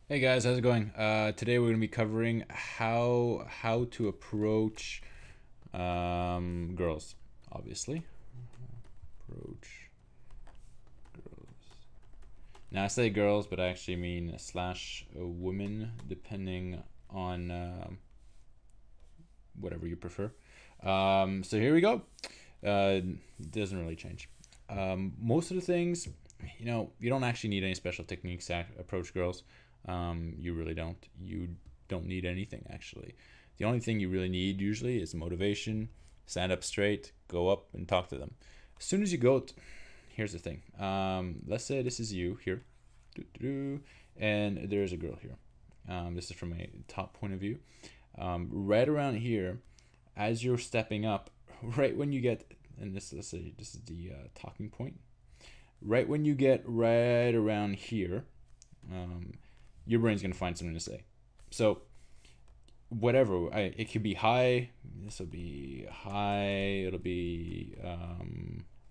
Hey guys, how's it going? Today we're gonna be covering how to approach girls. Obviously, approach girls. Now I say girls, but I actually mean slash women, depending on whatever you prefer. So here we go. Doesn't really change. Most of the things, you don't actually need any special techniques to approach girls. You really don't. You don't need anything actually. The only thing you really need usually is motivation. Stand up straight, go up and talk to them. As soon as you go, here's the thing. Let's say this is you here, and there's a girl here. This is from a top point of view. Right around here, as you're stepping up, right when you get, and let's say this is the talking point. Right when you get right around here, um, your brain's gonna find something to say. So whatever, it could be hi. This will be hi. It'll be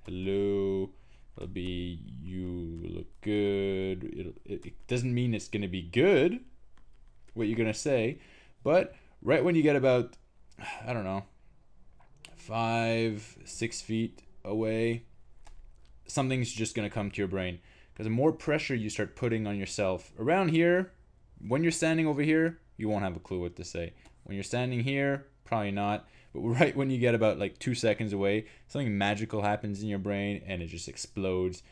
hello. It'll be you look good. It doesn't mean it's gonna be good what you're gonna say, but right when you get about, I don't know, 5, 6 feet away, something's just gonna come to your brain because the more pressure you start putting on yourself around here, when you're standing over here, you won't have a clue what to say. When you're standing here, probably not. But right when you get about like 2 seconds away, something magical happens in your brain and it just explodes,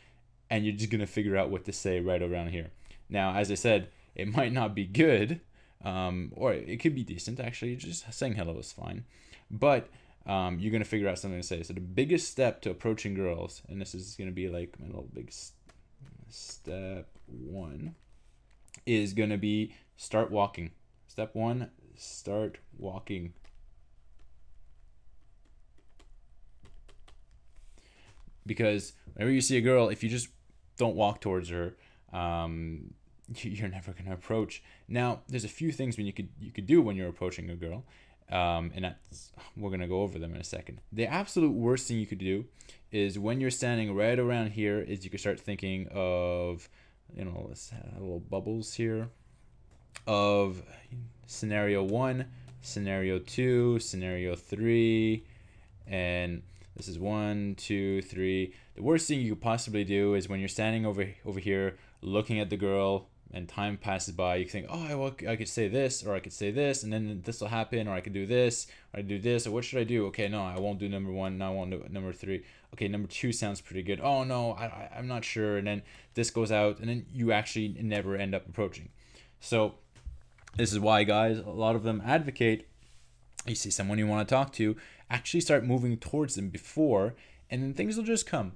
and you're just gonna figure out what to say right around here. Now, as I said, it might not be good, or it could be decent actually. Just saying hello is fine, but you're gonna figure out something to say. So the biggest step to approaching girls, and this is gonna be like my little big step one, is gonna be start walking. Step one, start walking. Because whenever you see a girl, if you just don't walk towards her, you're never gonna approach. Now, there's a few things when you could do when you're approaching a girl, and that's we're gonna go over them in a second. The absolute worst thing you could do is when you're standing right around here, is you could start thinking of, let's have little bubbles here of scenario one, scenario two, scenario three, and this is 1, 2, 3. The worst thing you could possibly do is when you're standing over here looking at the girl and time passes by, you think, oh, well, I could say this or I could say this, and then this will happen, or I could do this, or I do this, or what should I do? Okay, no, I won't do number one. No, I won't do number three. Okay, number two sounds pretty good. Oh no, I'm not sure, and then this goes out, and then you actually never end up approaching. So this is why, guys, a lot of them advocate, you see someone you want to talk to, actually start moving towards them before, and then things will just come.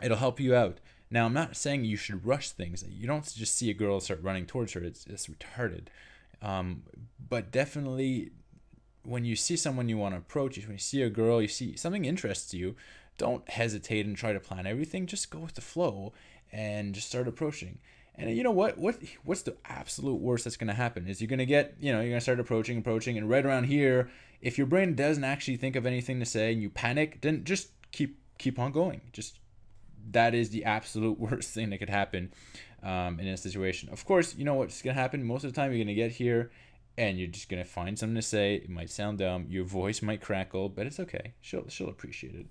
It'll help you out. Now, I'm not saying you should rush things. You don't just see a girl start running towards her. It's retarded. But definitely, when you see someone you want to approach, when you see a girl, you see something interests you, don't hesitate and try to plan everything. Just go with the flow and just start approaching. And you know what's the absolute worst that's gonna happen is you're gonna get, you're gonna start approaching, and right around here, if your brain doesn't actually think of anything to say and you panic, then just keep on going. Just that is the absolute worst thing that could happen in a situation. Of course, you know what's gonna happen. Most of the time, you're gonna get here, and you're just gonna find something to say. It might sound dumb. Your voice might crackle, but it's okay. She'll appreciate it.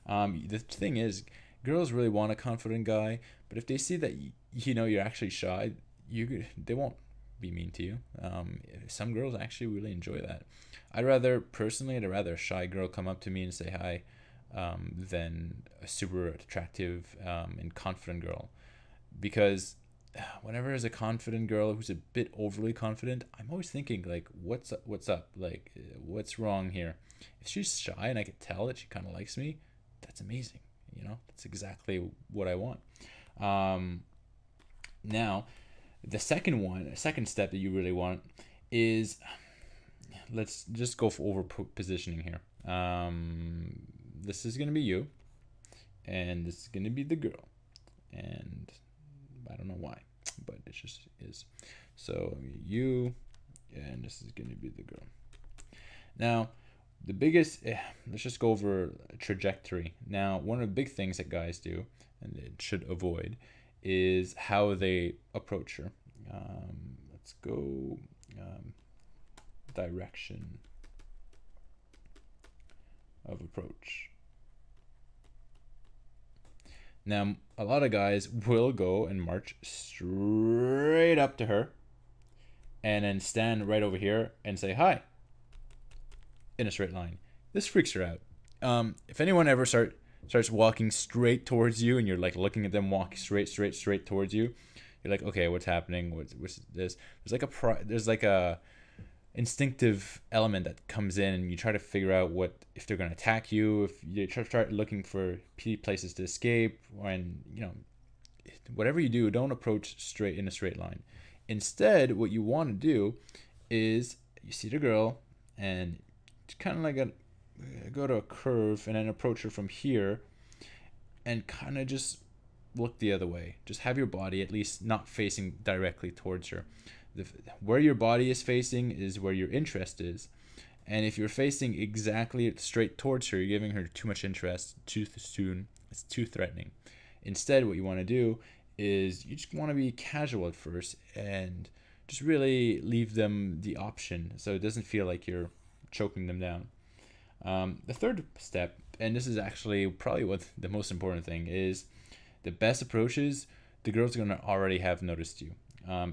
The thing is, girls really want a confident guy, but if they see that you're actually shy, they won't be mean to you. Some girls actually really enjoy that. I'd rather a shy girl come up to me and say hi, than a super attractive and confident girl, because whenever there's a confident girl who's a bit overly confident, I'm always thinking like, what's up? Like, what's wrong here? If she's shy and I could tell that she kind of likes me, that's amazing. That's exactly what I want. Um, Now, second step that you really want is, let's just go for over positioning here. This is gonna be you, and this is gonna be the girl, and I don't know why, but it just is. So you, and this is gonna be the girl. Now, the biggest, let's just go over trajectory. Now, one of the big things that guys do, and it should avoid, is how they approach her. Let's go direction of approach. Now, a lot of guys will go and march straight up to her and then stand right over here and say hi in a straight line. This freaks her out. If anyone ever starts walking straight towards you and you're like looking at them walk straight towards you, you're like, okay, what's happening? What's this? There's like a instinctive element that comes in, and you try to figure out what if they're going to attack you, if you start looking for places to escape, and whatever you do, don't approach straight in a straight line. Instead, what you want to do is you see the girl and kind of like go to a curve and then approach her from here and kind of just look the other way. Just have your body at least not facing directly towards her. Where your body is facing is where your interest is. And if you're facing exactly straight towards her, you're giving her too much interest too soon. It's too threatening. Instead, what you want to do is you just want to be casual at first and just really leave them the option so it doesn't feel like you're choking them down. The third step, and this is actually probably what the most important thing is, the best approach is the girl's going to already have noticed you.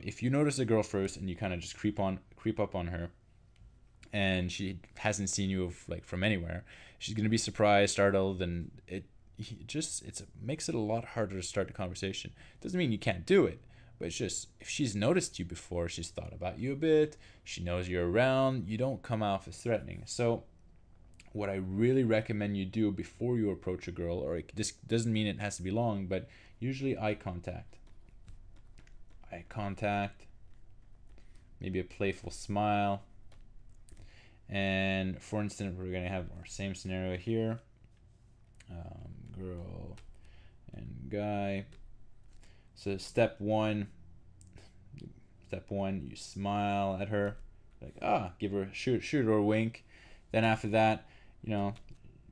If you notice a girl first and you kind of just creep up on her, and she hasn't seen you from anywhere, she's gonna be surprised, startled, and it makes it a lot harder to start the conversation. Doesn't mean you can't do it, but it's just if she's noticed you before, she's thought about you a bit, she knows you're around, you don't come off as threatening. So what I really recommend you do before you approach a girl, or this doesn't mean it has to be long, but usually eye contact, maybe a playful smile. And for instance, we're going to have our same scenario here, girl and guy. So step one, you smile at her, like give her shoot her a wink. Then after that,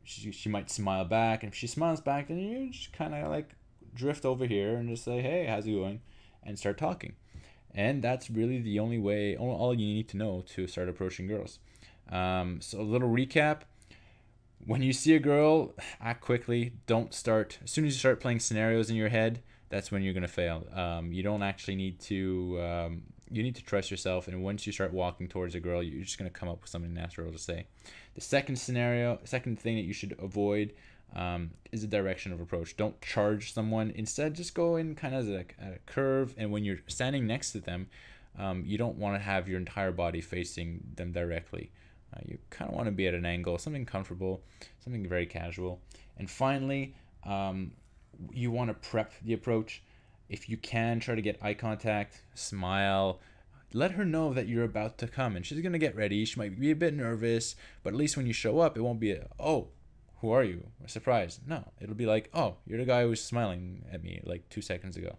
she might smile back, and if she smiles back, then you just kind of like drift over here and just say, hey, how's it going, and start talking. And that's really the only way, all you need to know to start approaching girls. So a little recap: when you see a girl, act quickly. Don't start as soon as you start playing scenarios in your head. That's when you're gonna fail. You don't actually need to. You need to trust yourself, and once you start walking towards a girl, you're just gonna come up with something natural to say. The second thing that you should avoid is the direction of approach. Don't charge someone. Instead, just go in kind of at a curve, and when you're standing next to them, you don't want to have your entire body facing them directly. You kind of want to be at an angle, something comfortable, something very casual. And finally, you want to prep the approach. If you can, try to get eye contact, smile, let her know that you're about to come, and she's going to get ready. She might be a bit nervous, but at least when you show up, it won't be oh, who are you? A surprise. No, it'll be like, oh, you're the guy who was smiling at me like 2 seconds ago.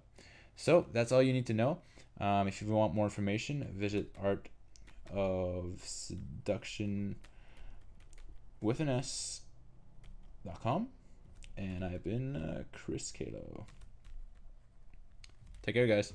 So that's all you need to know. If you want more information, visit Art of Seduction with an S.com. And I've been Chris Kalo. Take care, guys.